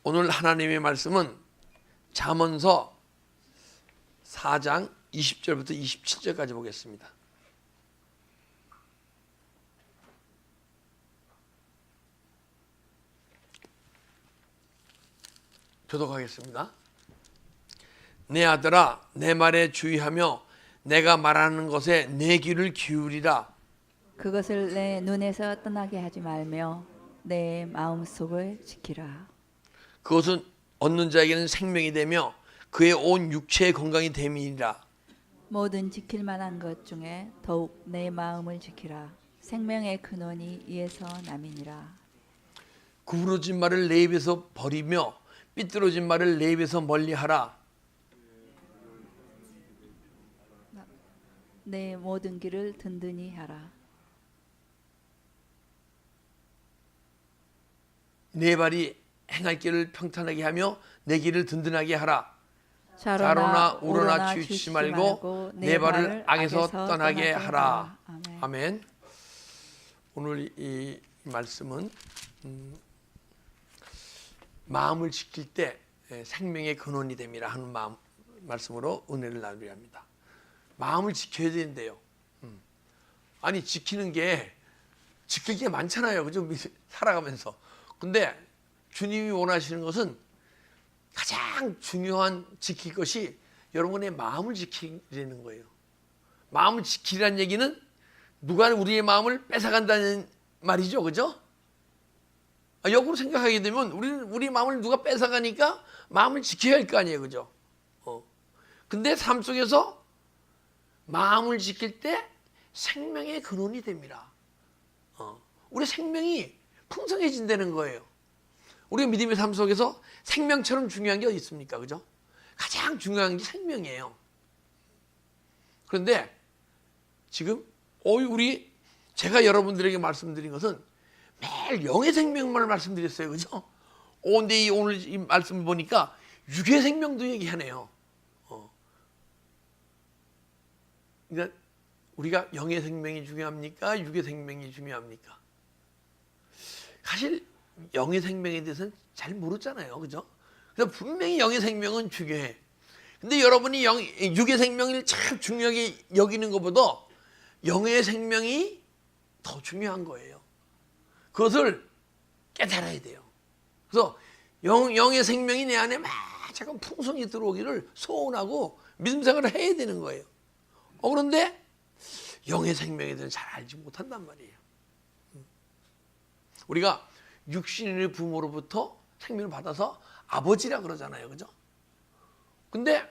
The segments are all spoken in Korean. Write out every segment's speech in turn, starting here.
오늘 하나님의 말씀은 잠언서 4장 20절부터 27절까지 보겠습니다. 교독하겠습니다. 내 아들아, 내 말에 주의하며 내가 말하는 것에 내 귀를 기울이라. 그것을 내 눈에서 떠나게 하지 말며 내 마음속을 지키라. 그것은 얻는 자에게는 생명이 되며 그의 온 육체의 건강이 됨이니라. 모든 지킬 만한 것 중에 더욱 내 마음을 지키라. 생명의 근원이 이에서 남이니라. 구부러진 말을 내 입에서 버리며 삐뚤어진 말을 내 입에서 멀리하라. 내 모든 길을 든든히 하라. 내 발이 행할 길을 평탄하게 하며 내 길을 든든하게 하라. 좌로나 좌로나 우로나 우로나 치우치지 말고 내 발을 악에서 떠나게 하라. 아멘. 오늘 이 말씀은 마음을 지킬 때 생명의 근원이 됨이라 하는 말씀으로 은혜를 나누려 합니다. 마음을 지켜야 된대요. 아니 지킬 게 많잖아요. 그죠? 살아가면서. 근데 주님이 원하시는 것은 가장 중요한 지킬 것이 여러분의 마음을 지키려는 거예요. 마음을 지키라는 얘기는 누가 우리의 마음을 뺏어간다는 말이죠. 그죠? 역으로 생각하게 되면 우리 마음을 누가 뺏어가니까 마음을 지켜야 할 거 아니에요. 그죠? 근데 삶 속에서 마음을 지킬 때 생명의 근원이 됩니다. 우리 생명이 풍성해진다는 거예요. 우리가 믿음의 삶 속에서 생명처럼 중요한 게 어디 있습니까? 그죠? 가장 중요한 게 생명이에요. 그런데 지금 제가 여러분들에게 말씀드린 것은 매일 영의 생명만을 말씀드렸어요. 그죠? 근데 오늘 이 말씀을 보니까 육의 생명도 얘기하네요. 그러니까 우리가 영의 생명이 중요합니까? 육의 생명이 중요합니까? 사실 영의 생명에 대해서는 잘 모르잖아요. 그죠? 그래서 분명히 영의 생명은 중요해. 근데 여러분이 육의 생명을 참 중요하게 여기는 것보다 영의 생명이 더 중요한 거예요. 그것을 깨달아야 돼요. 그래서 영의 생명이 내 안에 막 잠깐 풍성히 들어오기를 소원하고 믿음 생활을 해야 되는 거예요. 그런데 영의 생명에 대해서 잘 알지 못한단 말이에요. 우리가 육신의 부모로부터 생명을 받아서 아버지라 그러잖아요. 그죠? 근데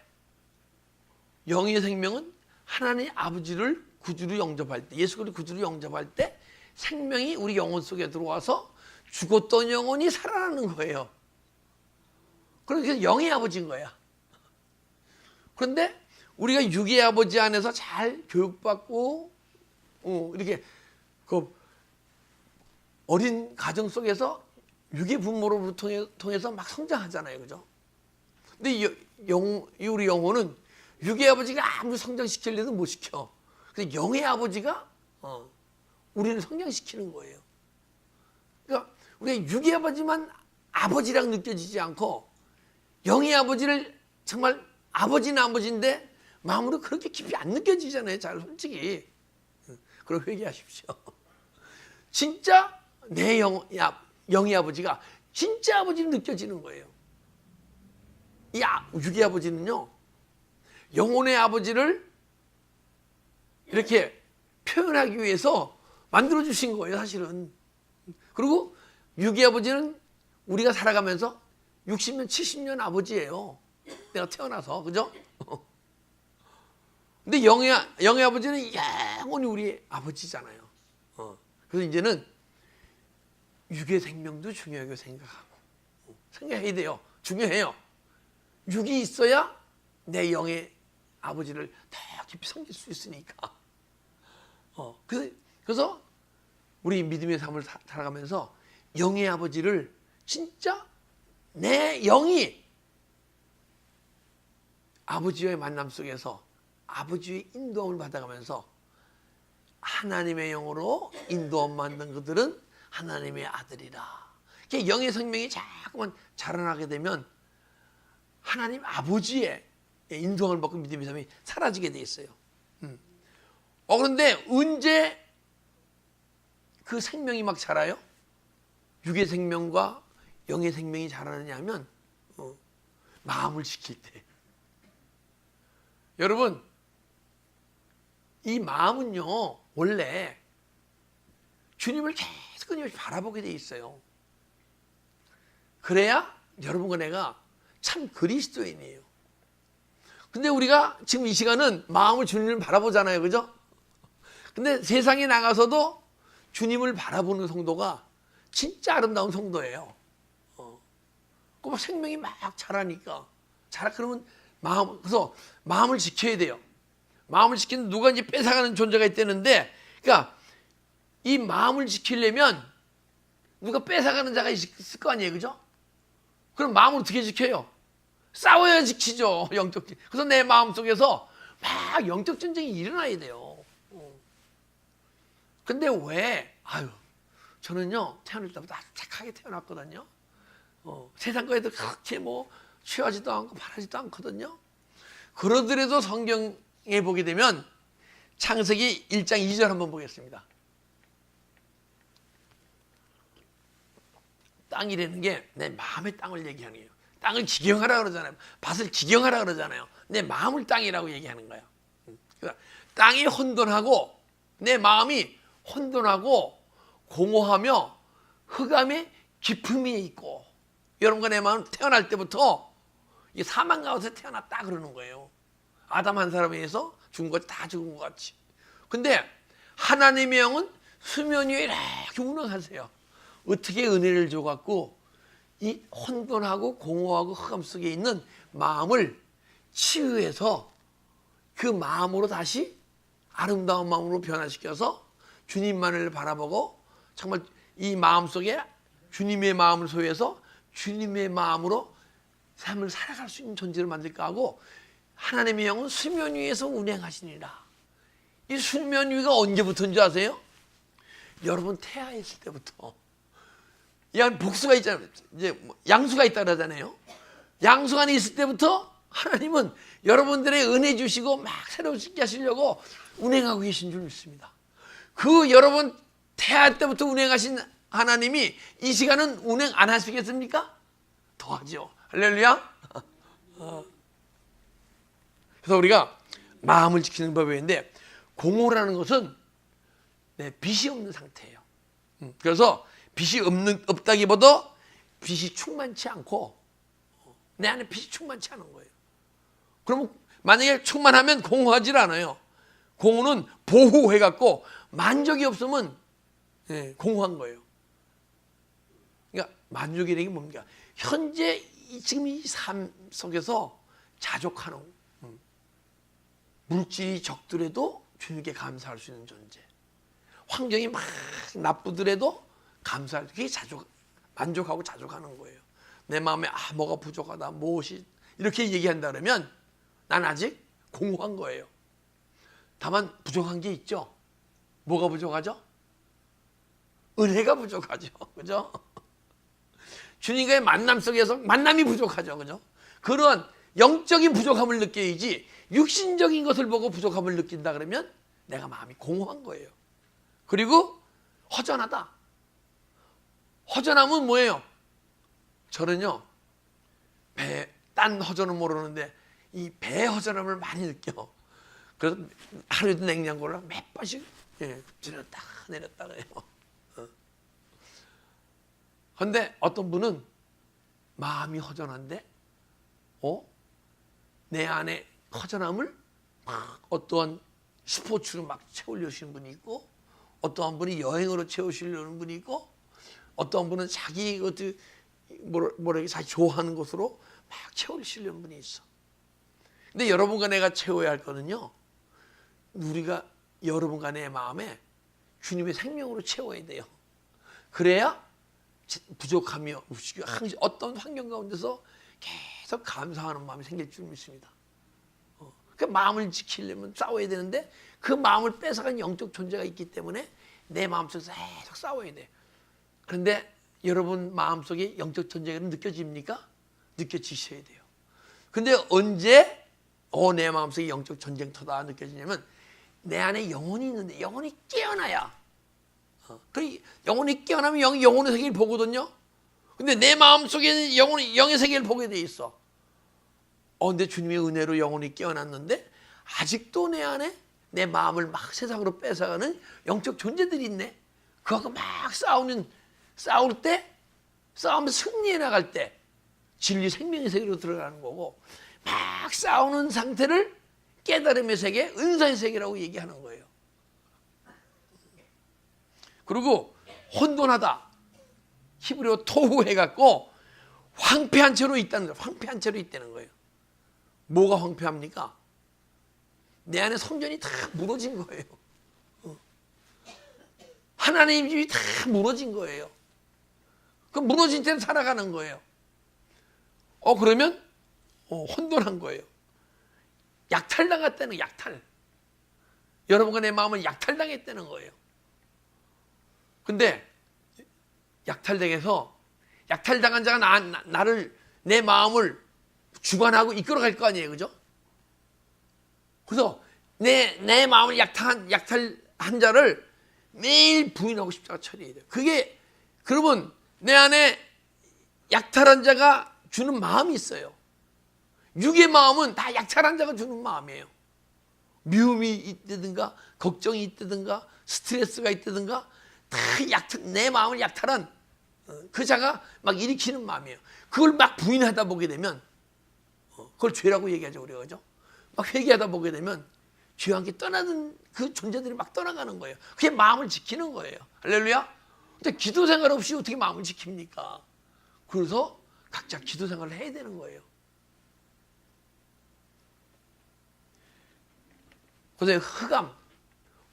영의 생명은 하나님 아버지를 구주로 영접할 때, 예수 그리스도 구주로 영접할 때 생명이 우리 영혼 속에 들어와서 죽었던 영혼이 살아나는 거예요. 그래서 영의 아버지인 거야. 그런데 우리가 육의 아버지 안에서 잘 교육받고 이렇게 그 어린 가정 속에서 육의 부모로부터 통해서 막 성장하잖아요. 그죠? 근데 우리 영혼은 육의 아버지가 아무리 성장시키려도 못 시켜. 근데 영의 아버지가 우리를 성장시키는 거예요. 그러니까 우리가 육의 아버지만 아버지랑 느껴지지 않고 영의 아버지를 정말 아버지는 아버지인데 마음으로 그렇게 깊이 안 느껴지잖아요. 잘 솔직히. 그럼 회개하십시오. 진짜 내 영의 아버지가 진짜 아버지로 느껴지는 거예요. 이 육의 아버지는요, 영혼의 아버지를 이렇게 표현하기 위해서 만들어주신 거예요, 사실은. 그리고 육의 아버지는 우리가 살아가면서 60년, 70년 아버지예요. 내가 태어나서, 그죠? 근데 영의 아버지는 영원히 우리 아버지잖아요. 그래서 이제는 육의 생명도 중요하게 생각해야 돼요. 중요해요. 육이 있어야 내 영의 아버지를 더 깊이 섬길 수 있으니까. 그래서 우리 믿음의 삶을 살아가면서 영의 아버지를 진짜 내 영이 아버지와의 만남 속에서 아버지의 인도함을 받아가면서 하나님의 영으로 인도함 받는 그들은 하나님의 아들이라. 이렇게 영의 생명이 자꾸만 자라나게 되면 하나님 아버지의 인도함을 받고 믿음의 삶이 사라지게 돼 있어요. 그런데 언제 그 생명이 막 자라요? 육의 생명과 영의 생명이 자라느냐 하면 마음을 지킬 때. 여러분, 이 마음은요 원래 주님을 계속 끊임없이 바라보게 돼 있어요. 그래야 여러분과 내가 참 그리스도인이에요. 근데 우리가 지금 이 시간은 마음을 주님을 바라보잖아요, 그죠? 근데 세상에 나가서도 주님을 바라보는 성도가 진짜 아름다운 성도예요. 그 막 생명이 막 자라니까 그러면 그래서 마음을 지켜야 돼요. 마음을 지키는 누가 이제 뺏어가는 존재가 있다는데, 그러니까 이 마음을 지키려면 누가 뺏어가는 자가 있을 거 아니에요, 그죠? 그럼 마음을 어떻게 지켜요? 싸워야 지키죠, 영적. 그래서 내 마음 속에서 막 영적 전쟁이 일어나야 돼요. 근데 왜? 저는요 태어날 때부터 아주 착하게 태어났거든요. 세상 거에도 그렇게 뭐 취하지도 않고 바라지도 않거든요. 그러더라도 성경에 보게 되면 창세기 1장 2절 한번 보겠습니다. 땅이라는 게 내 마음의 땅을 얘기하는 거예요. 땅을 기경하라 그러잖아요. 밭을 기경하라 그러잖아요. 내 마음을 땅이라고 얘기하는 거야. 그러니까 땅이 혼돈하고 내 마음이 혼돈하고 공허하며 흑암의 깊음이 있고, 여러분과 내 마음은 태어날 때부터 이 사망 가운데 태어났다 그러는 거예요. 아담 한 사람에 의해서 죽은 것 다 죽은 것 같이. 근데 하나님의 영은 수면 위에 이렇게 운행하세요. 어떻게 은혜를 줘갖고 이 혼돈하고 공허하고 흑암 속에 있는 마음을 치유해서 그 마음으로 다시 아름다운 마음으로 변화시켜서 주님만을 바라보고 정말 이 마음 속에 주님의 마음을 소유해서 주님의 마음으로 삶을 살아갈 수 있는 존재를 만들까 하고, 하나님의 영은 수면 위에서 운행하시니라. 이 수면 위가 언제부터인지 아세요? 여러분 태아했을 때부터. 복수가 있잖아요. 이제 양수가 있다 그러잖아요. 양수 안에 있을 때부터 하나님은 여러분들의 은혜 주시고 막 새롭게 하시려고 운행하고 계신 줄 믿습니다. 그 여러분 태아 때부터 운행하신 하나님이 이 시간은 운행 안 하시겠습니까? 더 하죠. 할렐루야. 그래서 우리가 마음을 지키는 법인데, 공허라는 것은 빛이 없는 상태예요. 그래서 빛이 없다기보다 빛이 충만치 않고 내 안에 빛이 충만치 않은 거예요. 그러면 만약에 충만하면 공허하지 않아요. 공허는 보호해갖고 만족이 없으면 공허한 거예요. 그러니까 만족이라는 게 뭡니까? 현재 지금 이 삶 속에서 자족하는, 물질이 적더라도 주님께 감사할 수 있는 존재, 환경이 막 나쁘더라도 감사할, 그게 만족하고 자족하는 거예요. 내 마음에 뭐가 부족하다, 무엇이 이렇게 얘기한다 그러면 난 아직 공허한 거예요. 다만 부족한 게 있죠. 뭐가 부족하죠? 은혜가 부족하죠. 그죠? 주님과의 만남 속에서 만남이 부족하죠. 그죠? 그런 영적인 부족함을 느껴야지, 육신적인 것을 보고 부족함을 느낀다 그러면 내가 마음이 공허한 거예요. 그리고 허전하다. 허전함은 뭐예요? 저는요, 딴 허전은 모르는데 이 배 허전함을 많이 느껴. 그래서 하루에도 냉장고를 몇 번씩 들었다 내렸다 해요. 그런데 어떤 분은 마음이 허전한데 내 안에 허전함을 막 어떠한 스포츠로 막 채우려시는 분이 있고, 어떠한 분이 여행으로 채우시려는 분이 있고, 어떠한 분은 자기 자기 좋아하는 것으로 막 채우시려는 분이 있어. 근데 여러분과 내가 채워야 할 거는요, 우리가 여러분과 내 마음에 주님의 생명으로 채워야 돼요. 그래야 부족하며 어떤 환경 가운데서 계속 감사하는 마음이 생길 줄 믿습니다. 그 마음을 지키려면 싸워야 되는데, 그 마음을 뺏어간 영적 존재가 있기 때문에 내 마음속에서 계속 싸워야 돼. 그런데 여러분 마음속에 영적 전쟁이 느껴집니까? 느껴지셔야 돼요. 근데 언제 내 마음속에 영적 전쟁터다 느껴지냐면 내 안에 영혼이 있는데 영혼이 깨어나야. 그 영혼이 깨어나면 영혼의 세계를 보거든요. 근데 내 마음속에는 영의 세계를 보게 돼 있어. 근데 주님의 은혜로 영혼이 깨어났는데 아직도 내 안에 내 마음을 막 세상으로 뺏어가는 영적 존재들이 있네. 그거하고 막 싸울 때, 싸우면서 승리해 나갈 때 진리 생명의 세계로 들어가는 거고, 막 싸우는 상태를 깨달음의 세계, 은사의 세계라고 얘기하는 거예요. 그리고 혼돈하다, 히브리어 토후 해갖고 황폐한 채로 있다는 거예요. 황폐한 채로 있다는 거예요. 뭐가 황폐합니까? 내 안에 성전이 다 무너진 거예요. 하나님 집이 다 무너진 거예요. 그 무너진 채로 살아가는 거예요. 그러면 혼돈한 거예요. 약탈당했다는, 약탈. 여러분과 내 마음은 약탈당했다는 거예요. 근데 약탈당한 자가 나를, 내 마음을 주관하고 이끌어갈 거 아니에요, 그죠? 그래서 내 마음을 약탈한 자를 매일 부인하고 십자가 처리해야 돼요. 그러면 내 안에 약탈한 자가 주는 마음이 있어요. 육의 마음은 다 약탈한 자가 주는 마음이에요. 미움이 있다든가, 걱정이 있다든가, 스트레스가 있다든가, 다 내 마음을 약탈한 그 자가 막 일으키는 마음이에요. 그걸 막 부인하다 보게 되면, 그걸 죄라고 얘기하죠, 우리가, 그죠? 막 회개하다 보게 되면 죄와 함께 떠나는 그 존재들이 막 떠나가는 거예요. 그게 마음을 지키는 거예요. 할렐루야. 근데 기도 생활 없이 어떻게 마음을 지킵니까? 그래서 각자 기도 생활을 해야 되는 거예요. 그래서 흑암,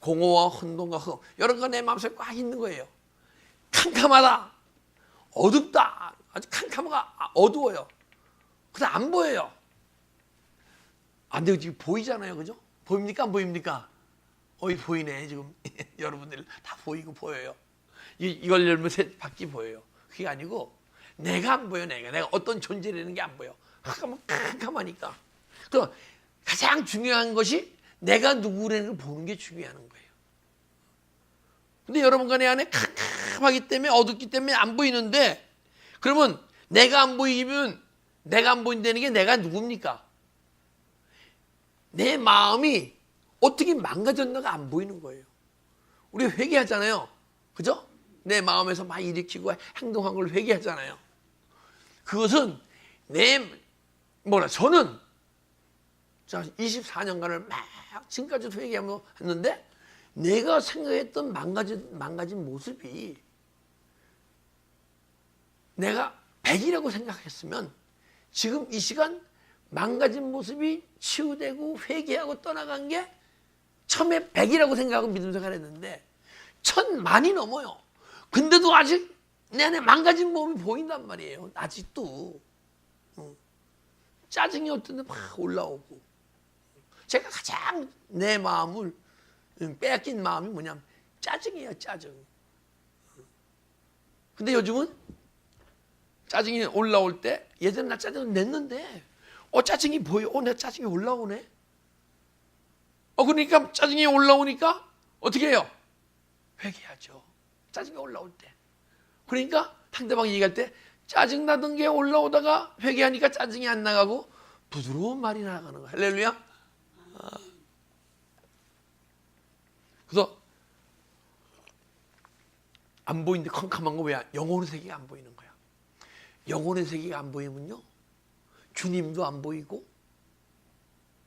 공허와 혼돈과 흑암, 여러 가지 내 마음속에 꽉 있는 거예요. 캄캄하다, 어둡다, 아주 캄캄하고 어두워요. 그래서 안 보여요. 안 되고 지금 보이잖아요, 그죠? 보입니까? 안 보입니까? 보이네, 지금. 여러분들 다 보여요. 이걸 열면 밖이 보여요. 그게 아니고, 내가 안 보여, 내가 어떤 존재라는 게 안 보여. 캄캄하니까. 그럼 가장 중요한 것이 내가 누구라는 걸 보는 게 중요한 거예요. 근데 여러분과 내 안에 캄캄하기 때문에, 어둡기 때문에 안 보이는데, 그러면 내가 안 보이면, 내가 안 보인다는 게 내가 누굽니까? 내 마음이 어떻게 망가졌나가 안 보이는 거예요. 우리 회개하잖아요. 그죠? 내 마음에서 막 일으키고 행동한 걸 회개하잖아요. 그것은 저는 24년간을 막 지금까지도 회개하면서 했는데, 내가 생각했던 망가진 모습이 내가 100이라고 생각했으면 지금 이 시간 망가진 모습이 치유되고 회개하고 떠나간 게 처음에 100이라고 생각하고 믿음 생활을 했는데 1000만이 넘어요. 근데도 아직 내 안에 망가진 몸이 보인단 말이에요. 아직도. 짜증이 어떤 데 막 올라오고. 제가 가장 내 마음을 빼앗긴 마음이 뭐냐면 짜증이에요, 짜증. 근데 요즘은 짜증이 올라올 때, 예전에 나 짜증을 냈는데 짜증이 보여. 내 짜증이 올라오네. 그러니까 짜증이 올라오니까 어떻게 해요? 회개하죠. 짜증이 올라올 때. 그러니까 상대방이 얘기할 때 짜증 나던 게 올라오다가 회개하니까 짜증이 안 나가고 부드러운 말이 나가는 거야. 할렐루야. 그래서 안 보이는데 컴컴한 거 왜? 영혼의 세계가 안 보이는 거야. 영혼의 세계가 안 보이면요, 주님도 안 보이고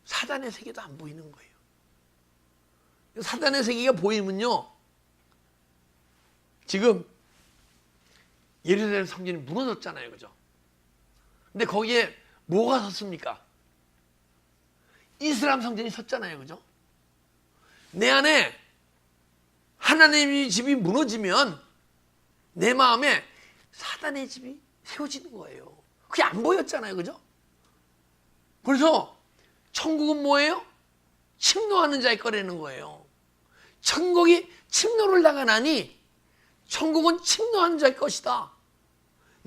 사단의 세계도 안 보이는 거예요. 사단의 세계가 보이면요, 지금 예루살렘 성전이 무너졌잖아요, 그죠? 근데 거기에 뭐가 섰습니까? 이슬람 성전이 섰잖아요, 그죠? 내 안에 하나님의 집이 무너지면 내 마음에 사단의 집이 세워지는 거예요. 그게 안 보였잖아요, 그죠? 그래서 천국은 뭐예요? 침노하는 자의 거라는 거예요. 천국이 침노를 당하나니 천국은 침노하는 자의 것이다.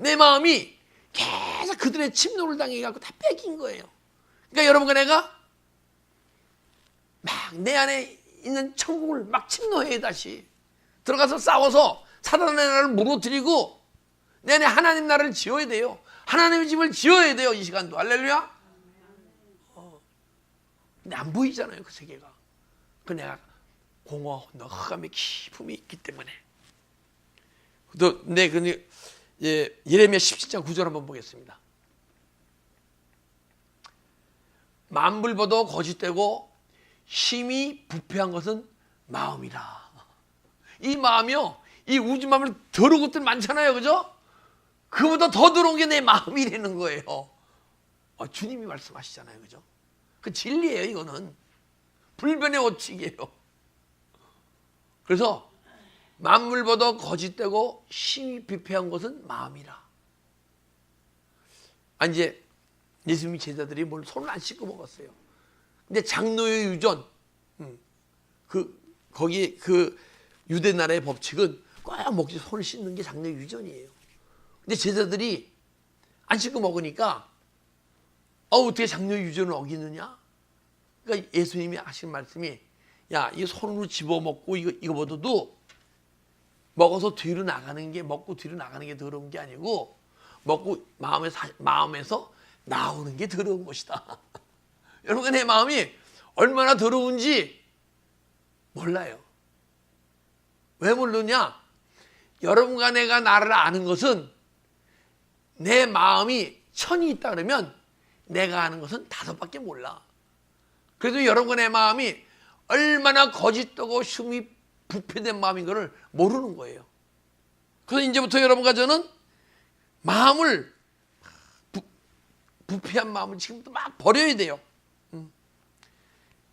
내 마음이 계속 그들의 침노를 당해갖고 다 뺏긴 거예요. 그러니까 여러분과 내가 막 내 안에 있는 천국을 막 침노해 다시 들어가서 싸워서 사단의 나라를 무너뜨리고 내 안에 하나님 나라를 지어야 돼요. 하나님의 집을 지어야 돼요. 이 시간도. 할렐루야. 근데 안 보이잖아요. 그 세계가. 그 내가 공허, 흑암의 깊음이 있기 때문에. 근데 예레미야 17장 9절 한번 보겠습니다. 만불보도 거짓되고 심히 부패한 것은 마음이라. 이 마음이요, 이 우주 마음을 더러운 것들 많잖아요, 그죠? 그보다 더 더러운 게 내 마음이라는 거예요. 주님이 말씀하시잖아요, 그죠? 그 진리예요, 이거는. 불변의 원칙이에요. 그래서 만물보다 거짓되고 심히 부패한 것은 마음이라. 이제 예수님의 제자들이 뭘 손을 안 씻고 먹었어요. 근데 장로의 유전, 거기 그 유대 나라의 법칙은 꼭 먹지 손을 씻는 게 장로의 유전이에요. 근데 제자들이 안 씻고 먹으니까 어떻게 장로의 유전을 어기느냐? 그러니까 예수님이 하신 말씀이 야, 이 손으로 집어 먹고 이거보다도 먹어서 뒤로 나가는 게 먹고 뒤로 나가는 게 더러운 게 아니고 먹고 마음에서 나오는 게 더러운 것이다. 여러분 내 마음이 얼마나 더러운지 몰라요. 왜 모르냐? 여러분과 내가 나를 아는 것은 내 마음이 1000이 있다 그러면 내가 아는 것은 5밖에 몰라. 그래도 여러분과 내 마음이 얼마나 거짓되고 흉이 부패된 마음인 것을 모르는 거예요. 그래서 이제부터 여러분과 저는 마음을 부패한 마음을 지금부터 막 버려야 돼요.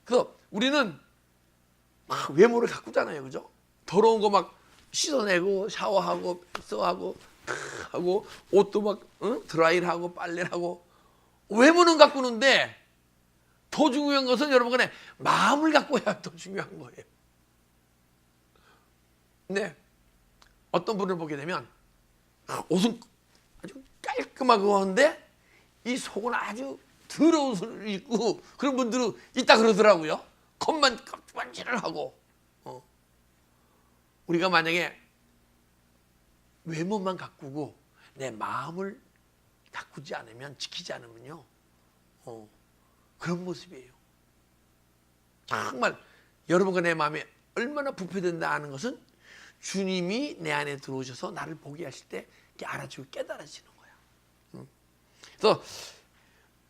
그래서 우리는 막 외모를 가꾸잖아요, 그죠? 더러운 거 막 씻어내고 샤워하고 흡수하고 하고 옷도 막 드라이를 하고 빨래를 하고 외모는 가꾸는데 더 중요한 것은 여러분의 마음을 가꿔야 더 중요한 거예요. 근데 어떤 분을 보게 되면 옷은 아주 깔끔하고 한데 이 속은 아주 더러운 옷을 입고 그런 분들은 있다 그러더라고요. 겉만 깜찍만지를 하고. 우리가 만약에 외모만 가꾸고 내 마음을 가꾸지 않으면, 지키지 않으면요, 그런 모습이에요. 정말 여러분과 내 마음이 얼마나 부패된다 하는 것은 주님이 내 안에 들어오셔서 나를 보게 하실 때 알아주고 깨달아지는 거야. 그래서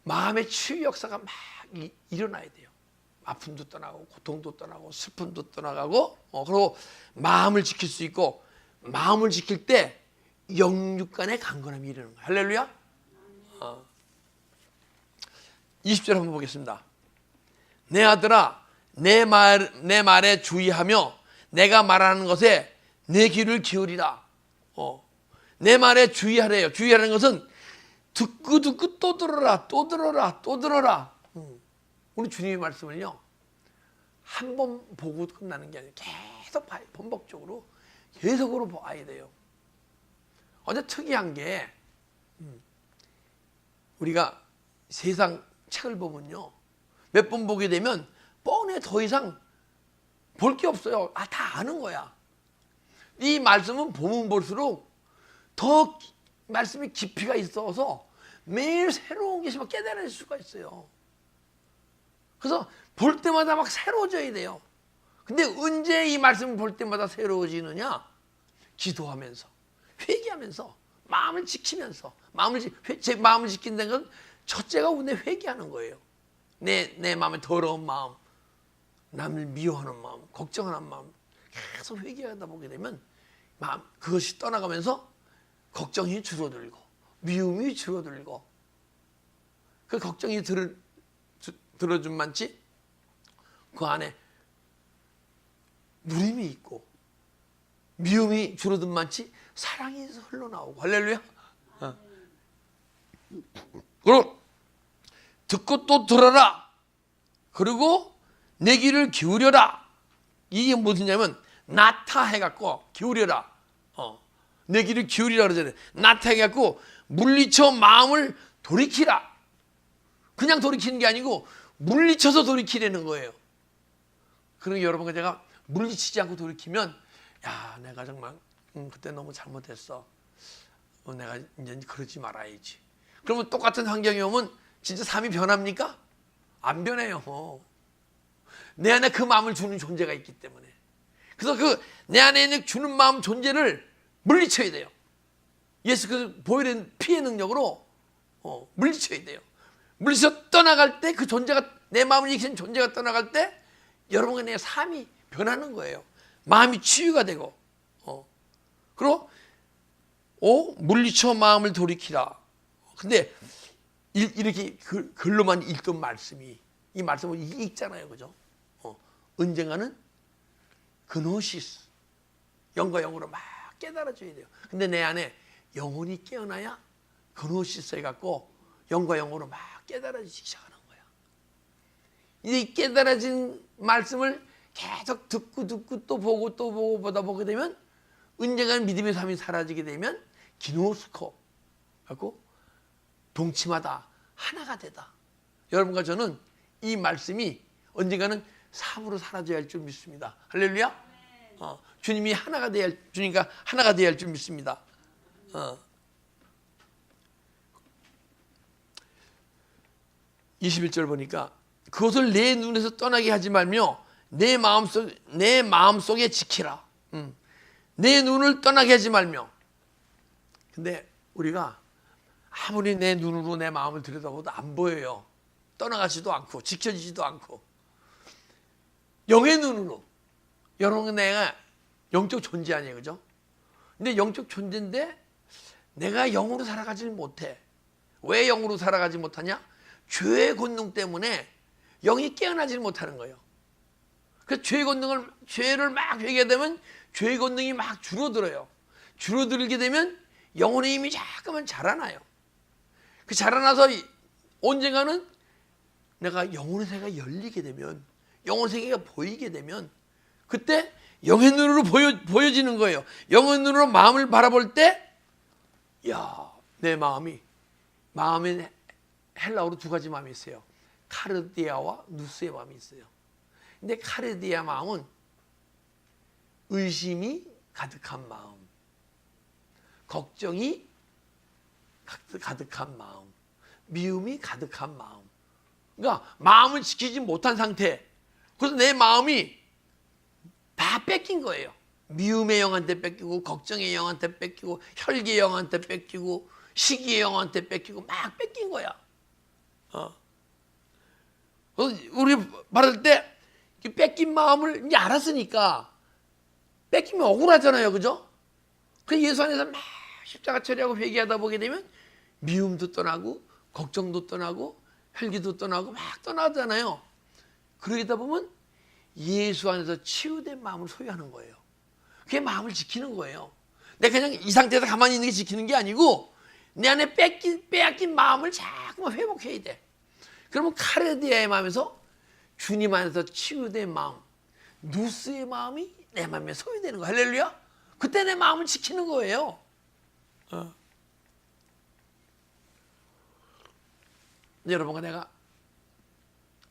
마음의 치유 역사가 막 일어나야 돼요. 아픔도 떠나고 고통도 떠나고 슬픔도 떠나가고 그리고 마음을 지킬 수 있고, 마음을 지킬 때 영육 간의 강건함이 일어나는 거예요. 할렐루야. 20절 한번 보겠습니다. 내 아들아, 내 말에 주의하며 내가 말하는 것에 내 귀를 기울이라. 내 말에 주의하래요. 주의하라는 것은 듣고 또 들어라, 또 들어라, 또 들어라. 우리 주님의 말씀을요, 한 번 보고 끝나는 게 아니라 계속 봐요. 반복적으로 계속으로 봐야 돼요. 어제 특이한 게 우리가 세상 책을 보면요, 몇 번 보게 되면 뻔해. 더 이상 볼 게 없어요. 다 아는 거야. 이 말씀은 보면 볼수록 더 말씀이 깊이가 있어서 매일 새로운 것이 막 깨달을 수가 있어요. 그래서 볼 때마다 막 새로워져야 돼요. 근데 언제 이 말씀을 볼 때마다 새로워지느냐? 기도하면서, 회개하면서, 마음을 지키면서. 제 마음을 지킨다는 건 첫째가 우리 회개하는 거예요. 내 마음의 더러운 마음, 남을 미워하는 마음, 걱정하는 마음 계속 회개하다 보게 되면 그것이 떠나가면서 걱정이 줄어들고 미움이 줄어들고, 그 걱정이 들어준 만치 그 안에 누림이 있고, 미움이 줄어든 만치 사랑이 흘러나오고. 할렐루야. 그리고 듣고 또 들어라. 그리고 내 귀를 기울여라. 이게 무엇이냐면 나타 해갖고 기울여라. 내 귀를 기울이라 그러잖아요. 나타내갖고 물리쳐 마음을 돌이키라. 그냥 돌이키는 게 아니고 물리쳐서 돌이키라는 거예요. 그러니 여러분과 제가 물리치지 않고 돌이키면 야, 내가 정말 그때 너무 잘못했어. 내가 이제 그러지 말아야지. 그러면 똑같은 환경이 오면 진짜 삶이 변합니까? 안 변해요. 내 안에 그 마음을 주는 존재가 있기 때문에. 그래서 그 내 안에 있는 주는 마음 존재를 물리쳐야 돼요. 예수께서 보혈의 피의 능력으로 물리쳐야 돼요. 물리쳐 떠나갈 때 그 존재가, 내 마음을 일으키는 존재가 떠나갈 때 여러분과 내 삶이 변하는 거예요. 마음이 치유가 되고. 그리고 물리쳐 마음을 돌이키라. 근데 이렇게 글로만 읽던 말씀이, 이 말씀을 읽잖아요. 그죠? 언젠가는 그노시스, 영과 영으로 막 깨달아져야 돼요. 근데 내 안에 영혼이 깨어나야 그노시스 해갖고 영과 영으로 막 깨달아지기 시작하는 거야. 이 깨달아진 말씀을 계속 듣고 또 보고 보다 보게 되면 언젠가는 믿음의 삶이 사라지게 되면 기노스코 하고 동침하다, 하나가 되다. 여러분과 저는 이 말씀이 언젠가는 삶으로 사라져야 할 줄 믿습니다. 할렐루야. 주님이 하나가 돼야 주님과 하나가 돼야 할 줄 믿습니다. 21절 보니까 그것을 내 눈에서 떠나게 하지 말며 내 마음속에 지키라. 내 눈을 떠나게 하지 말며. 근데 우리가 아무리 내 눈으로 내 마음을 들여다보도 안 보여요. 떠나가지도 않고 지켜지지도 않고. 영의 눈으로. 여러분, 내가 영적 존재 아니에요, 그죠? 근데 영적 존재인데 내가 영으로 살아가지 못해. 왜 영으로 살아가지 못하냐? 죄의 권능 때문에 영이 깨어나지 못하는 거예요. 그래서 죄를 막 회개하게 되면 죄의 권능이 막 줄어들어요. 줄어들게 되면 영혼의 힘이 자꾸만 자라나요. 그 자라나서 언젠가는 내가 영혼의 세계가 열리게 되면, 영혼의 세계가 보이게 되면 그때 영의 눈으로 보여지는 거예요. 영의 눈으로 마음을 바라볼 때, 야, 내 마음에 헬라어로 두 가지 마음이 있어요. 카르디아와 누스의 마음이 있어요. 근데 카르디아 마음은 의심이 가득한 마음, 걱정이 가득한 마음, 미움이 가득한 마음. 그러니까 마음을 지키지 못한 상태. 그래서 내 마음이 다 뺏긴 거예요. 미움의 영한테 뺏기고, 걱정의 영한테 뺏기고, 혈기의 영한테 뺏기고, 시기의 영한테 뺏기고, 막 뺏긴 거야. 그래서 우리 받을 때 뺏긴 마음을 이제 알았으니까 뺏기면 억울하잖아요, 그죠? 그래서 예수 안에서 막 십자가 처리하고 회개하다 보게 되면 미움도 떠나고, 걱정도 떠나고, 혈기도 떠나고 막 떠나잖아요. 그러다 보면 예수 안에서 치유된 마음을 소유하는 거예요. 그게 마음을 지키는 거예요. 내가 그냥 이 상태에서 가만히 있는 게 지키는 게 아니고 내 안에 빼앗긴 마음을 자꾸만 회복해야 돼. 그러면 카르디아의 마음에서 주님 안에서 치유된 마음, 누스의 마음이 내 마음에 소유되는 거예요. 할렐루야. 그때 내 마음을 지키는 거예요. 여러분과 내가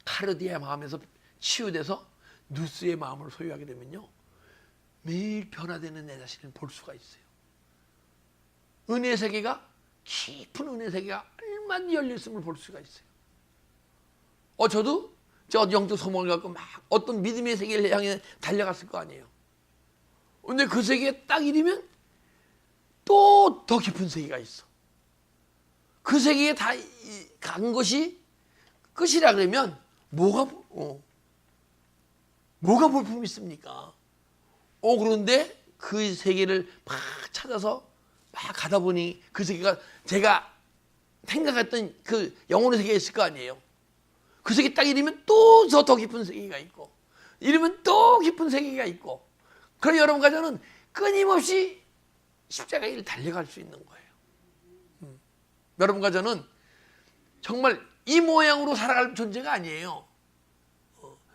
카르디아의 마음에서 치유돼서 누스의 마음을 소유하게 되면요, 매일 변화되는 내 자신을 볼 수가 있어요. 은혜 세계가, 깊은 은혜 세계가 얼마나 열렸음을 볼 수가 있어요. 저도 저 영적 소망을 갖고 막 어떤 믿음의 세계를 향해 달려갔을 거 아니에요. 근데 그 세계에 딱 이르면 또 더 깊은 세계가 있어. 그 세계에 다 간 것이 끝이라 그러면 뭐가 볼품이 있습니까? 그런데 그 세계를 막 찾아서 막 가다 보니 그 세계가 제가 생각했던 그 영혼의 세계가 있을 거 아니에요. 그 세계 딱 이르면 또 더 깊은 세계가 있고, 이러면 또 깊은 세계가 있고, 그래서 여러분과 저는 끊임없이 십자가의 길을 달려갈 수 있는 거예요. 여러분과 저는 정말 이 모양으로 살아갈 존재가 아니에요.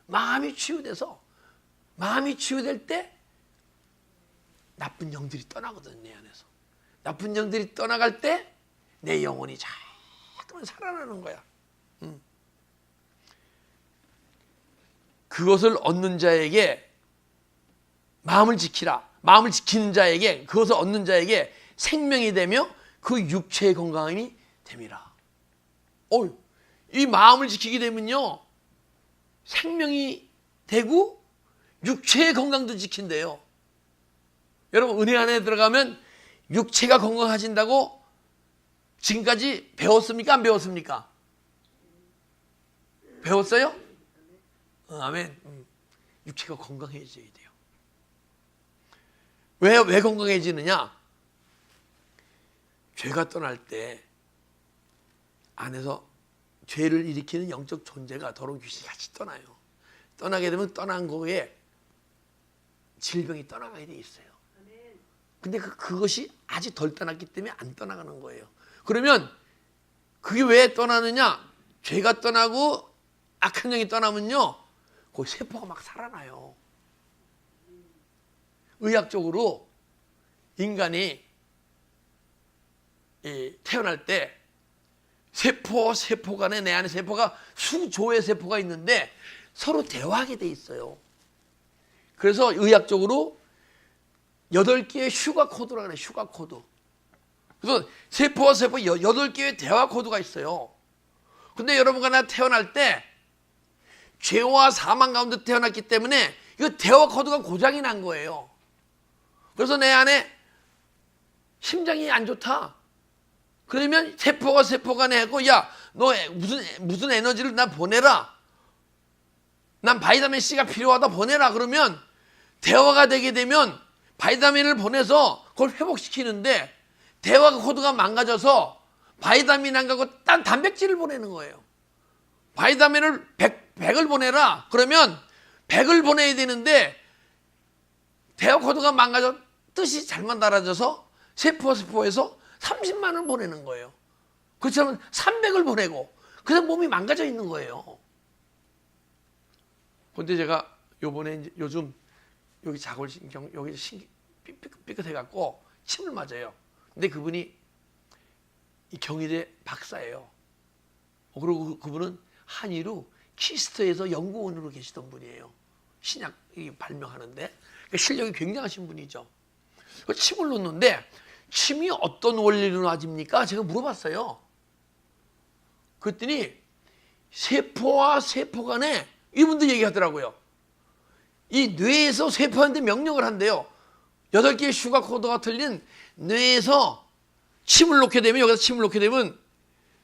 마음이 치유될 때 나쁜 영들이 떠나거든, 내 안에서. 나쁜 영들이 떠나갈 때 내 영혼이 자꾸만 살아나는 거야. 그것을 얻는 자에게 마음을 지키라. 마음을 지키는 자에게, 그것을 얻는 자에게 생명이 되며 그 육체의 건강이 됨이라. 이 마음을 지키게 되면요, 생명이 되고 육체의 건강도 지킨대요. 여러분, 은혜 안에 들어가면 육체가 건강해진다고 지금까지 배웠습니까? 안 배웠습니까? 배웠어요? 아멘. 육체가 건강해져야 돼요. 왜 건강해지느냐? 죄가 떠날 때 안에서 죄를 일으키는 영적 존재가 더러운 귀신이 같이 떠나요. 떠나게 되면 떠난 거에 질병이 떠나가게 돼 있어요. 근데 그것이 아직 덜 떠났기 때문에 안 떠나가는 거예요. 그러면 그게 왜 떠나느냐? 죄가 떠나고 악한 영이 떠나면요, 그 세포가 막 살아나요. 의학적으로 인간이 태어날 때 세포 간에, 내 안에 세포가 수조의 세포가 있는데 서로 대화하게 돼 있어요. 그래서 의학적으로 8개의 슈가 코드라고 그래요. 슈가 코드. 그래서 세포와 세포 8개의 대화 코드가 있어요. 근데 여러분과 나 태어날 때 죄와 사망 가운데 태어났기 때문에 이거 대화 코드가 고장이 난 거예요. 그래서 내 안에 심장이 안 좋다. 그러면 세포가 세포 간에 하고, 야, 너 무슨 에너지를 나 보내라. 난 바이타민 C가 필요하다, 보내라. 그러면 대화가 되게 되면 바이타민을 보내서 그걸 회복시키는데, 대화 코드가 망가져서 바이타민 안 가고 딴 단백질을 보내는 거예요. 바이타민을 100을 보내라. 그러면 100을 보내야 되는데 대화 코드가 망가져 뜻이 잘못 달아져서 세포에서 30만을 보내는 거예요. 그렇지만 300을 보내고, 그래서 몸이 망가져 있는 거예요. 근데 제가 요즘 여기 자골신경, 여기 삐끗해갖고 침을 맞아요. 근데 그분이 이 경희대 박사예요. 그리고 그분은 한의로 키스트에서 연구원으로 계시던 분이에요. 신약 발명하는데 그러니까 실력이 굉장하신 분이죠. 침을 놓는데 침이 어떤 원리로 놔집니까? 제가 물어봤어요. 그랬더니 세포와 세포 간에, 이분도 얘기하더라고요. 이 뇌에서 세포한테 명령을 한대요. 8개의 슈가 코드가 틀린 뇌에서 침을 놓게 되면, 여기서 침을 놓게 되면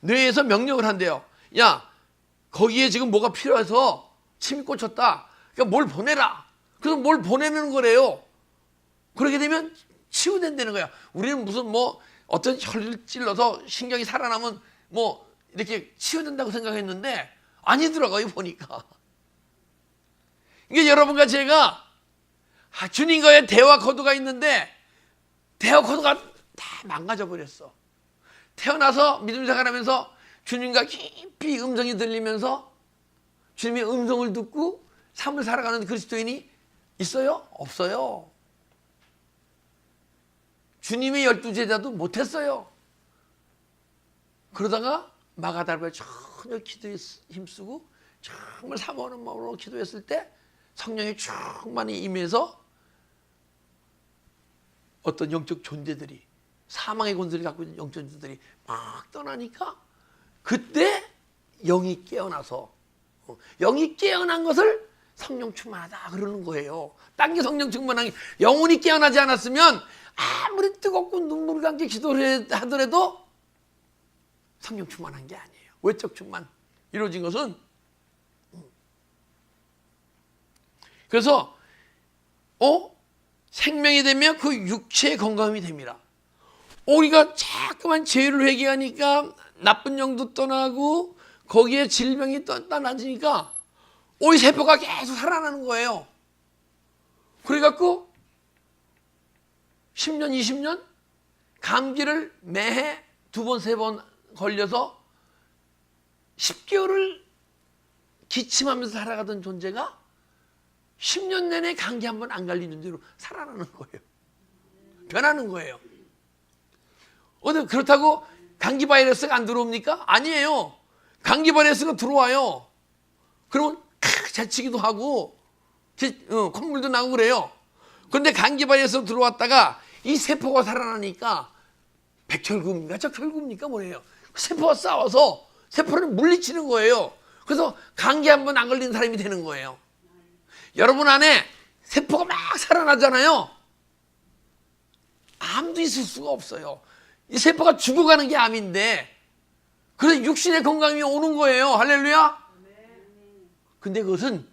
뇌에서 명령을 한대요. 야, 거기에 지금 뭐가 필요해서 침이 꽂혔다. 그러니까 뭘 보내라. 그래서 뭘 보내는 거래요. 그렇게 되면 치유된다는 거야. 우리는 무슨 어떤 혈을 찔러서 신경이 살아나면 이렇게 치유된다고 생각했는데 아니더라고요, 보니까. 이게 여러분과 제가 주님과의 대화 코드가 있는데 대화 코드가 다 망가져 버렸어. 태어나서 믿음 생활하면서 주님과 깊이 음성이 들리면서 주님의 음성을 듣고 삶을 살아가는 그리스도인이 있어요? 없어요. 주님의 12제자도 못했어요. 그러다가 마가다락방에 전혀 기도에 힘쓰고 정말 사모하는 마음으로 기도했을 때 성령이 충만히 임해서 어떤 영적 존재들이, 사망의 권세를 갖고 있는 영적 존재들이 막 떠나니까 그때 영이 깨어나서, 영이 깨어난 것을 성령 충만하다 그러는 거예요. 딴 게 성령 충만한 게, 영혼이 깨어나지 않았으면 아무리 뜨겁고 눈물을 감게 기도를 하더라도 성령 충만한 게 아니에요. 외적 충만 이루어진 것은. 그래서 생명이 되면 그 육체의 건강이 됩니다. 우리가 자꾸만 죄를 회개하니까 나쁜 영도 떠나고 거기에 질병이 떠나지니까 이 세포가 계속 살아나는 거예요. 그래갖고 10년, 20년 감기를 매해 2번, 3번 걸려서 10개월을 기침하면서 살아가던 존재가 10년 내내 감기 한 번 안 걸리는 대로 살아나는 거예요. 변하는 거예요. 근데 그렇다고 감기 바이러스가 안 들어옵니까? 아니에요. 감기 바이러스가 들어와요. 그러면 재치기도 하고 콧물도 나고 그래요. 그런데 감기 바이러스 들어왔다가 이 세포가 살아나니까 백혈구입니까? 적혈구입니까? 뭐예요? 세포가 싸워서 세포를 물리치는 거예요. 그래서 감기 한 번 안 걸린 사람이 되는 거예요. 여러분 안에 세포가 막 살아나잖아요. 암도 있을 수가 없어요. 이 세포가 죽어가는 게 암인데, 그래서 육신의 건강이 오는 거예요. 할렐루야. 근데 그것은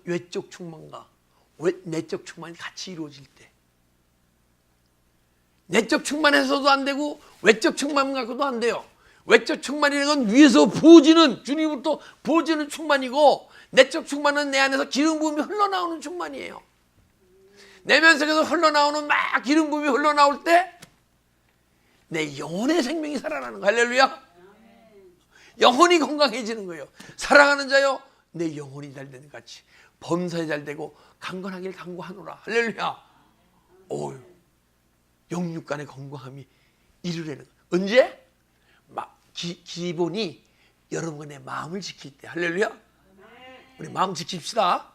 외적 충만과 내적 충만이 같이 이루어질 때, 내적 충만해서도 안 되고 외적 충만 갖고도 안 돼요. 외적 충만이라는 건 위에서 부어지는, 주님으로부터 부어지는 충만이고, 내적 충만은 내 안에서 기름 부음이 흘러나오는 충만이에요. 내면속에서 흘러나오는 막 기름 부음이 흘러나올 때 내 영혼의 생명이 살아나는 거예요. 할렐루야. 영혼이 건강해지는 거예요. 사랑하는 자여, 내 영혼이 잘 되는 같이 범사에 잘 되고 강건하길 강구하노라. 할렐루야. 오, 영육 간의 건강함이 이르려는 거예요. 언제? 기본이 여러분의 마음을 지킬 때. 할렐루야. 우리 마음 지킵시다.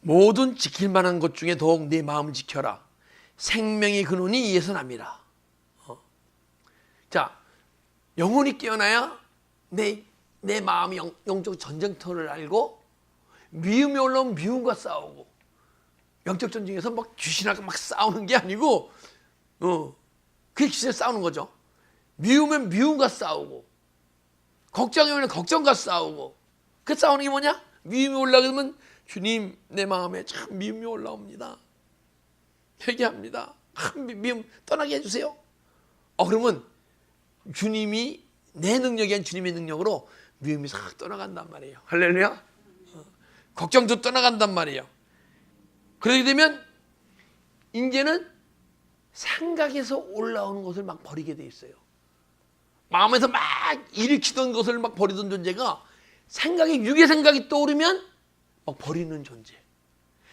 모든 지킬 만한 것 중에 더욱 내 마음을 지켜라. 생명의 근원이 이에서 납니다. 자, 영혼이 깨어나야 내 마음이 영적 전쟁터를 알고, 미움이 올라오면 미움과 싸우고, 영적 전쟁에서 막 귀신하고 막 싸우는 게 아니고, 그게 기세에 싸우는 거죠. 미우면 미움과 싸우고, 걱정이 오면 걱정과 싸우고. 그 싸우는 게 뭐냐? 미움이 올라오면 주님, 내 마음에 참 미움이 올라옵니다. 회개합니다. 미움 떠나게 해주세요. 그러면 주님이, 내 능력이 아닌 주님의 능력으로 미움이 싹 떠나간단 말이에요. 할렐루야. 걱정도 떠나간단 말이에요. 그러게 되면 이제는 생각에서 올라오는 것을 막 버리게 돼 있어요. 마음에서 막 일으키던 것을 막 버리던 존재가 육의 생각이 떠오르면 막 버리는 존재.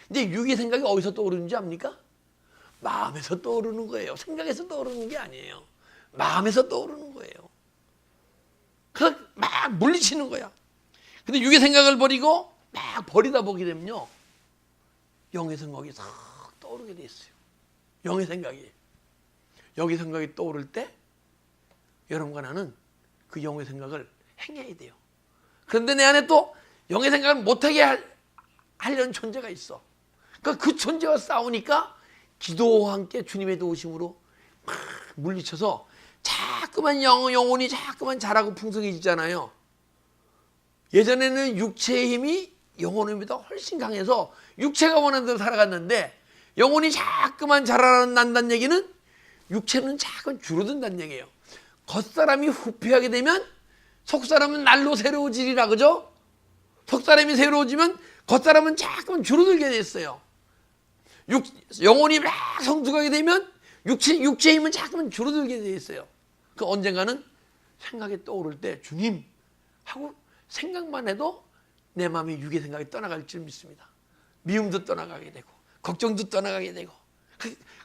근데 육의 생각이 어디서 떠오르는지 압니까? 마음에서 떠오르는 거예요. 생각에서 떠오르는 게 아니에요. 마음에서 떠오르는 거예요. 그래서 막 물리치는 거야. 근데 육의 생각을 버리고 막 버리다 보게 되면요, 영의 생각이 싹 떠오르게 돼 있어요. 영의 생각이 떠오를 때 여러분과 나는 그 영의 생각을 행해야 돼요. 그런데 내 안에 또 영의 생각을 못하게 하려는 존재가 있어. 그러니까 그 존재와 싸우니까 기도와 함께 주님의 도우심으로 막 물리쳐서 자꾸만 영혼이 자꾸만 자라고 풍성해지잖아요. 예전에는 육체의 힘이 영혼의 힘보다 훨씬 강해서 육체가 원하는 대로 살아갔는데, 영혼이 자꾸만 자라난다는 얘기는 육체는 자꾸 줄어든다는 얘기예요. 겉사람이 후패하게 되면 속사람은 날로 새로워지리라, 그죠? 속사람이 새로워지면 겉사람은 자꾸만 줄어들게 됐어요. 영혼이 막 성숙하게 되면 육체의 힘은 자꾸만 줄어들게 돼 있어요. 그 언젠가는 생각이 떠오를 때 주님 하고 생각만 해도 내 마음이 육의 생각이 떠나갈 줄 믿습니다. 미움도 떠나가게 되고 걱정도 떠나가게 되고,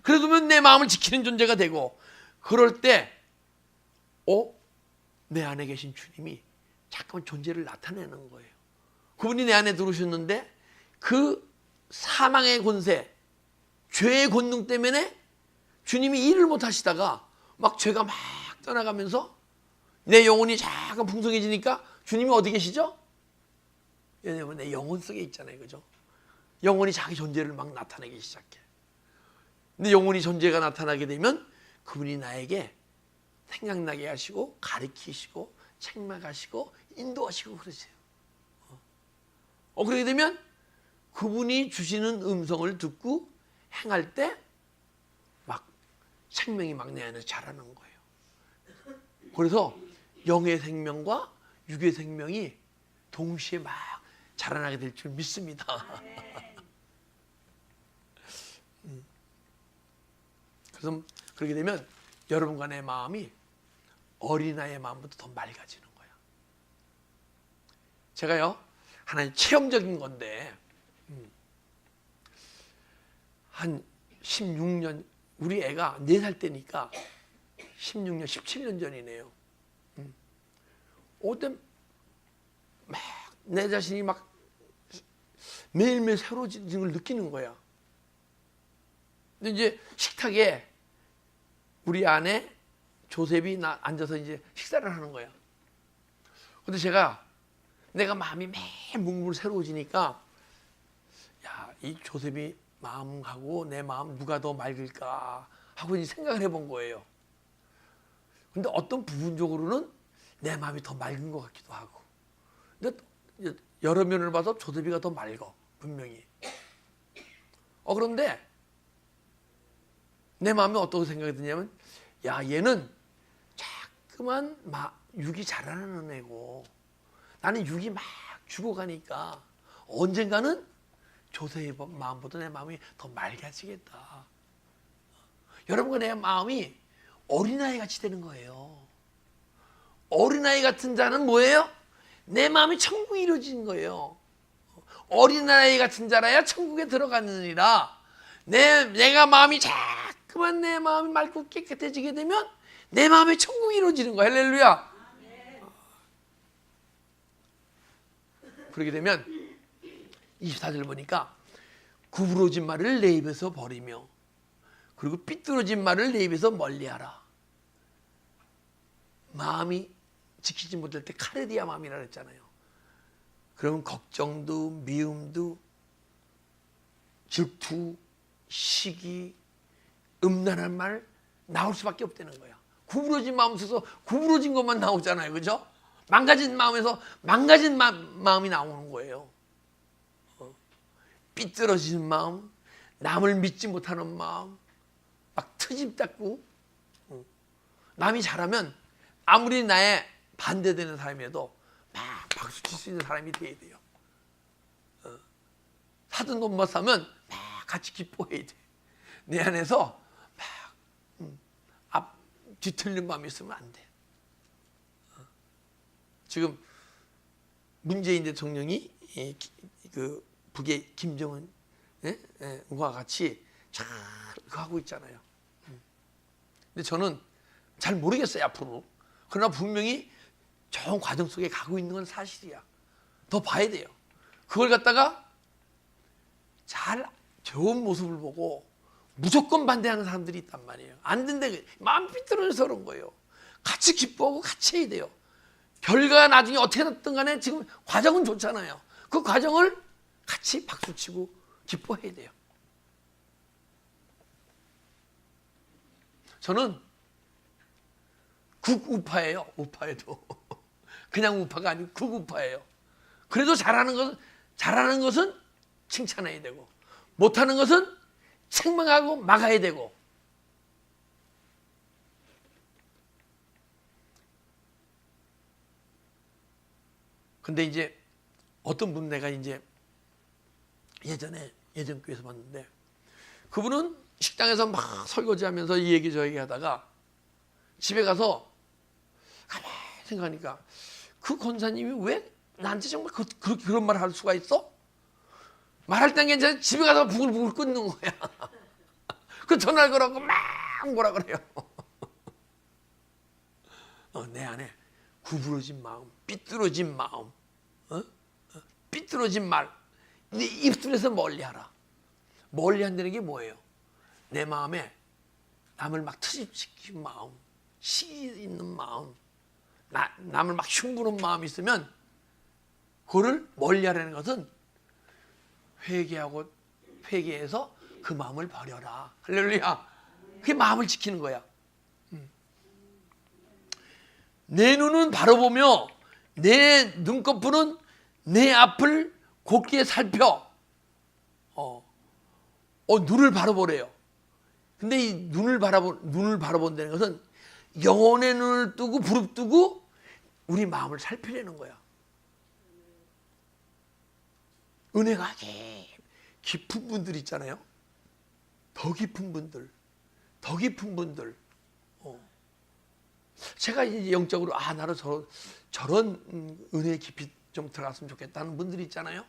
그래도면 내 마음을 지키는 존재가 되고, 그럴 때 내 안에 계신 주님이 자꾸만 존재를 나타내는 거예요. 그분이 내 안에 들어오셨는데 그 사망의 권세, 죄의 권능 때문에 주님이 일을 못 하시다가 막 죄가 막 떠나가면서 내 영혼이 자꾸 풍성해지니까 주님이 어디 계시죠? 왜냐하면 내 영혼 속에 있잖아요, 그죠? 영혼이 자기 존재를 막 나타내기 시작해. 근데 영혼이 존재가 나타나게 되면 그분이 나에게 생각나게 하시고 가르치시고 책망하시고 인도하시고 그러세요. 그렇게 되면 그분이 주시는 음성을 듣고 행할 때 막 생명이 막 내 안에 자라는 거예요. 그래서 영의 생명과 육의 생명이 동시에 막 자라나게 될 줄 믿습니다. 그래서 그렇게 되면 여러분과 내 마음이 어린아이의 마음보다 더 맑아지는 거야. 제가요, 하나의 체험적인 건데, 한 16년, 우리 애가 4살 때니까 16년, 17년 전이네요. 어떤 막 내 자신이 막 매일매일 새로워지는 걸 느끼는 거야. 근데 이제 식탁에 우리 아내 조셉이 앉아서 이제 식사를 하는 거야. 근데 내가 마음이 매일 뭉뭉 새로워지니까, 야, 이 조셉이 마음하고 내 마음 누가 더 맑을까 하고 이제 생각을 해본 거예요. 근데 어떤 부분적으로는 내 마음이 더 맑은 것 같기도 하고. 근데 여러 면을 봐서 조셉이가 더 맑어, 분명히. 그런데 내 마음에 어떤 생각이 드냐면, 야, 얘는 자꾸만 육이 자라나는 애고, 나는 육이 막 죽어가니까 언젠가는 조셉의 마음보다 내 마음이 더 맑아지겠다. 여러분과 내 마음이 어린아이 같이 되는 거예요. 어린아이 같은 자는 뭐예요? 내 마음이 천국이 이루어지는 거예요. 어린아이 같은 자라야 천국에 들어가느니라. 내가 마음이 자꾸만 내 마음이 맑고 깨끗해지게 되면 내 마음에 천국이 이루어지는 거야. 할렐루야. 그렇게 되면 24절 보니까 구부러진 말을 내 입에서 버리며 그리고 삐뚤어진 말을 내 입에서 멀리하라. 마음이 지키지 못할 때 카레디아 마음이라 그랬잖아요. 그러면 걱정도 미움도 질투, 시기, 음란한 말 나올 수밖에 없다는 거야. 구부러진 마음 있어서 구부러진 것만 나오잖아요. 그죠? 망가진 마음에서 망가진 마음이 나오는 거예요. 삐뚤어진 마음, 남을 믿지 못하는 마음, 막 트집 잡고, 남이 잘하면 아무리 나의 반대되는 사람이라도 막 박수 칠 수 있는 사람이 돼야 돼요. 사돈 돈 못 사면 막 같이 기뻐해야 돼. 내 안에서 막 뒤틀린 마음이 있으면 안 돼. 지금 문재인 대통령이 그 북의 김정은과 같이 잘 하고 있잖아요. 근데 저는 잘 모르겠어요, 앞으로. 그러나 분명히 좋은 과정 속에 가고 있는 건 사실이야. 더 봐야 돼요. 그걸 갖다가 잘 좋은 모습을 보고 무조건 반대하는 사람들이 있단 말이에요. 안 된대. 마음 삐뚤어져서 그런 거예요. 같이 기뻐하고 같이 해야 돼요. 결과가 나중에 어떻게 됐든 간에 지금 과정은 좋잖아요. 그 과정을 같이 박수치고 기뻐해야 돼요. 저는 국우파예요. 우파에도. 그냥 우파가 아니고 국우파예요. 그래도 잘하는 것은 칭찬해야 되고 못하는 것은 책망하고 막아야 되고. 근데 이제 어떤 분 내가 이제 예전 교회에서 봤는데 그분은 식당에서 막 설거지하면서 이 얘기 저 얘기 하다가 집에 가서 가만히 생각하니까 그 권사님이 왜 나한테 정말 그런 말을 할 수가 있어? 말할 땐 괜찮아. 집에 가서 부글부글 끓는 거야. 그 전화를 걸어갖고 막 뭐라 그래요. 내 안에 구부러진 마음, 삐뚤어진 마음, 삐뚤어진 말, 네 입술에서 멀리하라. 멀리한다는 게 뭐예요? 내 마음에 남을 막 트집시키는 마음, 시기 있는 마음, 남을 막 흉보는 마음이 있으면 그거를 멀리하라는 것은 회개해서 그 마음을 버려라. 할렐루야. 그게 마음을 지키는 거야. 내 눈은 바라보며 내 눈꺼풀은 내 앞을 곱게 살펴. 눈을 바라보래요. 근데 이 눈을 바라본다는 것은 영혼의 눈을 뜨고 부릅뜨고 우리 마음을 살피려는 거야. 은혜가 깊은 분들 있잖아요. 더 깊은 분들. 제가 이제 영적으로 나로 저런 은혜의 깊이 좀 들어갔으면 좋겠다는 분들이 있잖아요.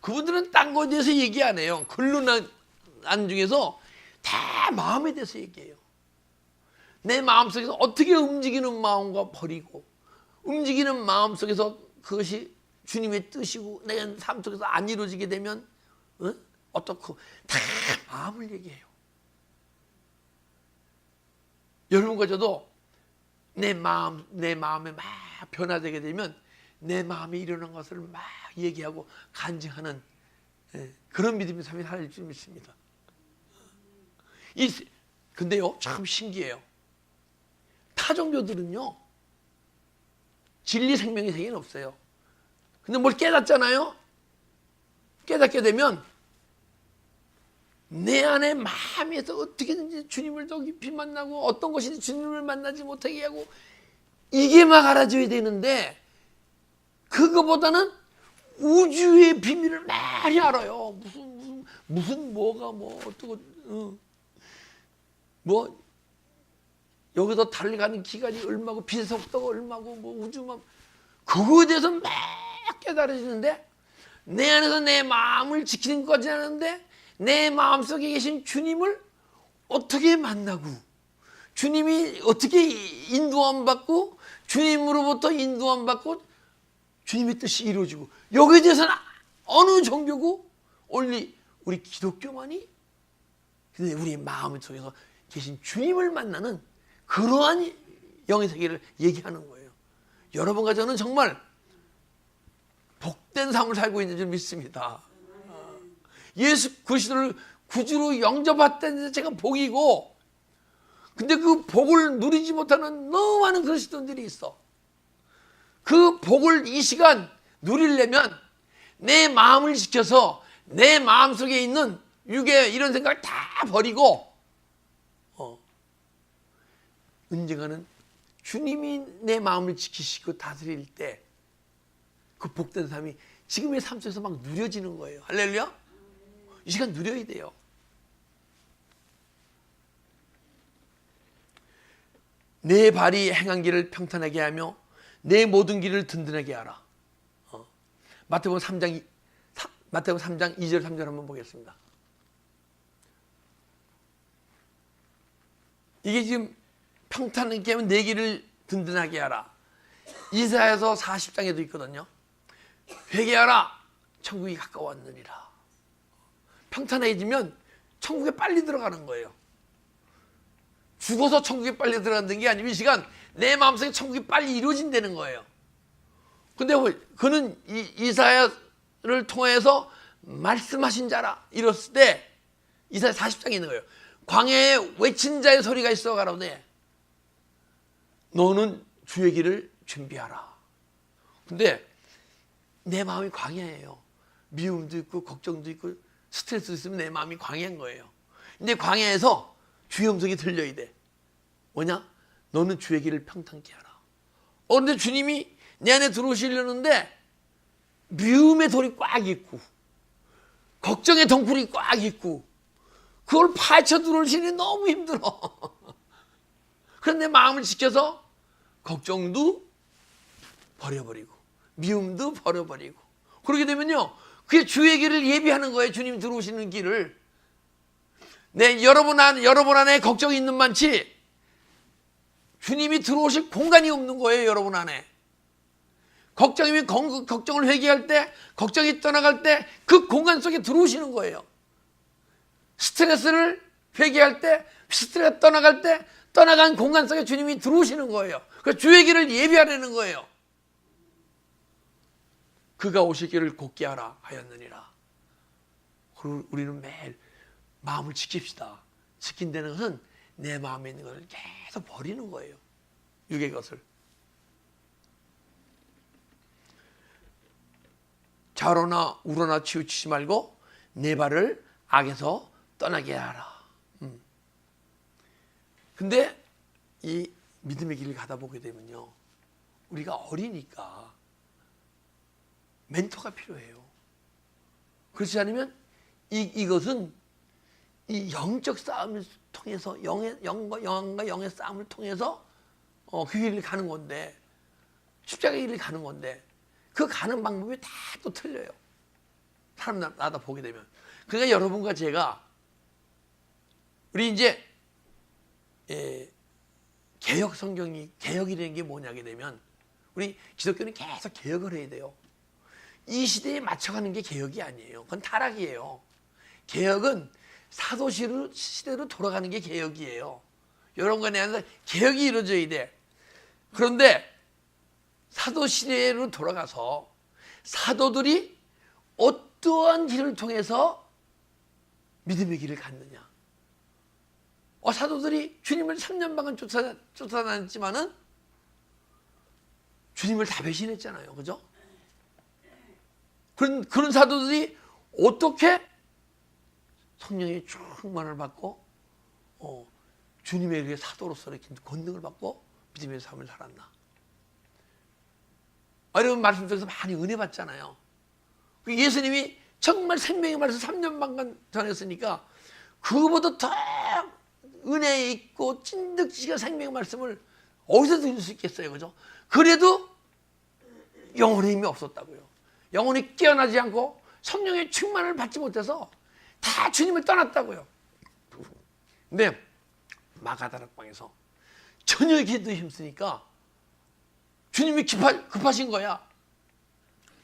그분들은 딴 거에 대해서 얘기 안 해요. 글로 난 중에서 다 마음에 대해서 얘기해요. 내 마음속에서 어떻게 움직이는 마음과 버리고 움직이는 마음속에서 그것이 주님의 뜻이고 내 삶 속에서 안 이루어지게 되면 어떻고 다 마음을 얘기해요. 여러분과 저도 내 마음에 막 변화되게 되면 내 마음에 일어난 것을 막 얘기하고 간증하는 그런 믿음의 삶이 할 줄 믿습니다. 근데요, 참 신기해요. 타종교들은요, 진리 생명의 세계는 없어요. 근데 뭘 깨닫잖아요? 깨닫게 되면 내 안에 마음에서 어떻게든지 주님을 더 깊이 만나고 어떤 것이든 주님을 만나지 못하게 하고 이게 막 알아져야 되는데 그거보다는 우주의 비밀을 많이 알아요. 무슨 뭐가 뭐 어떻고 뭐 여기서 달려가는 기간이 얼마고 빛의 속도가 얼마고 뭐 우주만 그거에 대해서 막 깨달아지는데 내 안에서 내 마음을 지키는 거지 않은데 내 마음속에 계신 주님을 어떻게 만나고 주님이 어떻게 인도함 받고 주님으로부터 인도함 받고 주님의 뜻이 이루어지고 여기에 대해서는 어느 종교고 only 우리 기독교만이 근데 우리 마음 속에서 계신 주님을 만나는 그러한 영의 세계를 얘기하는 거예요. 여러분과 저는 정말 복된 삶을 살고 있는 줄 믿습니다. 예수 그리스도를 구주로 영접했다는 데 제가 복이고 근데 그 복을 누리지 못하는 너무 많은 그리스도인들이 있어. 그 복을 이 시간 누리려면 내 마음을 지켜서 내 마음속에 있는 유괴 이런 생각을 다 버리고 언젠가는 주님이 내 마음을 지키시고 다스릴 때 그 복된 삶이 지금의 삶 속에서 막 누려지는 거예요. 할렐루야. 이 시간 누려야 돼요. 내 발이 행한 길을 평탄하게 하며 내 모든 길을 든든하게 하라. 마태복음 3장 2절 3절 한번 보겠습니다. 이게 지금 평탄하게 하면 내 길을 든든하게 하라. 이사야서 40장에도 있거든요. 회개하라. 천국이 가까웠느니라. 평탄해지면 천국에 빨리 들어가는 거예요. 죽어서 천국에 빨리 들어가는 게 아니고 이 시간 내 마음속에 천국이 빨리 이루어진다는 거예요. 근데 그는 이사야를 통해서 말씀하신 자라 이랬을 때 이사야 40장에 있는 거예요. 광야에 외친 자의 소리가 있어 가라오네. 너는 주의 길을 준비하라. 근데 내 마음이 광야예요. 미움도 있고 걱정도 있고 스트레스도 있으면 내 마음이 광야인 거예요. 근데 광야에서 주의 음성이 들려야 돼. 뭐냐? 너는 주의 길을 평탄케 하라. 근데 주님이 내 안에 들어오시려는데 미움의 돌이 꽉 있고 걱정의 덩굴이 꽉 있고 그걸 파헤쳐 들어오시니 너무 힘들어. 그런데 마음을 지켜서 걱정도 버려버리고 미움도 버려버리고 그렇게 되면요 그게 주의 길을 예비하는 거예요. 주님 들어오시는 길을. 여러분 안에 걱정이 있는 많지 주님이 들어오실 공간이 없는 거예요. 여러분 안에 걱정이면 걱정을 회개할 때 걱정이 떠나갈 때 그 공간 속에 들어오시는 거예요. 스트레스를 회개할 때 스트레스가 떠나갈 때 떠나간 공간 속에 주님이 들어오시는 거예요. 그래서 주의 길을 예비하라는 거예요. 그가 오실 길을 곧게 하라 하였느니라. 그리고 우리는 매일 마음을 지킵시다. 지킨다는 것은 내 마음에 있는 것을 계속 버리는 거예요. 육의 것을. 좌로나 우로나 치우치지 말고 내 발을 악에서 떠나게 하라. 근데 이 믿음의 길을 가다 보게 되면요 우리가 어리니까 멘토가 필요해요. 그렇지 않으면 이것은 이 영적 싸움을 통해서 영과 영의 싸움을 통해서 그 길을 가는 건데 십자가의 길을 가는 건데 그 가는 방법이 다 또 틀려요. 사람마다 보게 되면. 그러니까 여러분과 제가 우리 이제 개혁 성경이 개혁이라는 게 뭐냐게 되면 우리 기독교는 계속 개혁을 해야 돼요. 이 시대에 맞춰가는 게 개혁이 아니에요. 그건 타락이에요. 개혁은 사도 시대로 돌아가는 게 개혁이에요. 이런 거에 대해서 개혁이 이루어져야 돼. 그런데 사도 시대로 돌아가서 사도들이 어떠한 길을 통해서 믿음의 길을 갔느냐. 사도들이 주님을 3년 반은 쫓아다녔지만은 주님을 다 배신했잖아요. 그죠? 그런 사도들이 어떻게 성령의 충만을 받고 주님의 사도로서 이렇게 권능을 받고 믿음의 삶을 살았나? 여러분 말씀 속에서 많이 은혜 받잖아요. 예수님이 정말 생명의 말씀 3년 반간 전했으니까 그거보다 더 은혜 있고 찐득지가 생명의 말씀을 어디서 들을 수 있겠어요. 그죠? 그래도 영혼의 힘이 없었다고요. 영혼이 깨어나지 않고 성령의 충만을 받지 못해서 다 주님을 떠났다고요. 근데 마가다락방에서 전혀 기도 힘쓰니까 주님이 급하신 거야.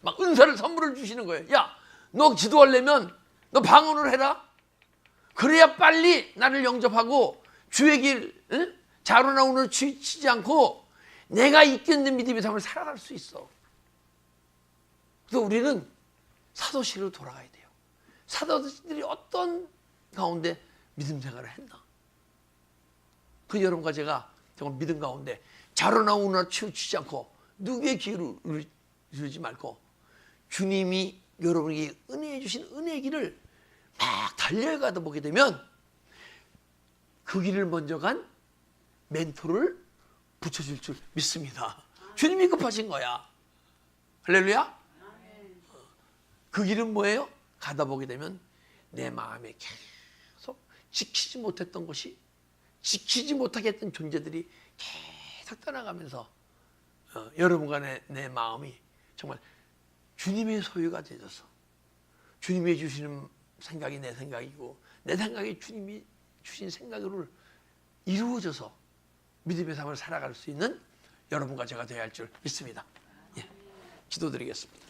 막 은사를 선물을 주시는 거예요. 야, 너 기도하려면 너 방언을 해라. 그래야 빨리 나를 영접하고 주의 길 자로나 운을 치지 않고 내가 이끄는 믿음의 삶을 살아갈 수 있어. 그래서 우리는 사도시로 돌아가야 돼요. 사도들이 어떤 가운데 믿음 생활을 했나. 그 여러분과 제가 정말 믿음 가운데 자로나 운을 치우치지 않고 누구의 길을 이루지 말고 주님이 여러분에게 은혜해 주신 은혜의 길을 막 달려가다 보게 되면 그 길을 먼저 간 멘토를 붙여줄 줄 믿습니다. 주님이 급하신 거야. 할렐루야. 그 길은 뭐예요? 가다 보게 되면 내 마음에 계속 지키지 못했던 것이 지키지 못하게 했던 존재들이 계속 떠나가면서 여러분과 내 마음이 정말 주님의 소유가 되어서 주님이 주시는 생각이 내 생각이고 내 생각이 주님이 주신 생각으로 이루어져서 믿음의 삶을 살아갈 수 있는 여러분과 제가 되어야 할 줄 믿습니다. 예, 기도드리겠습니다.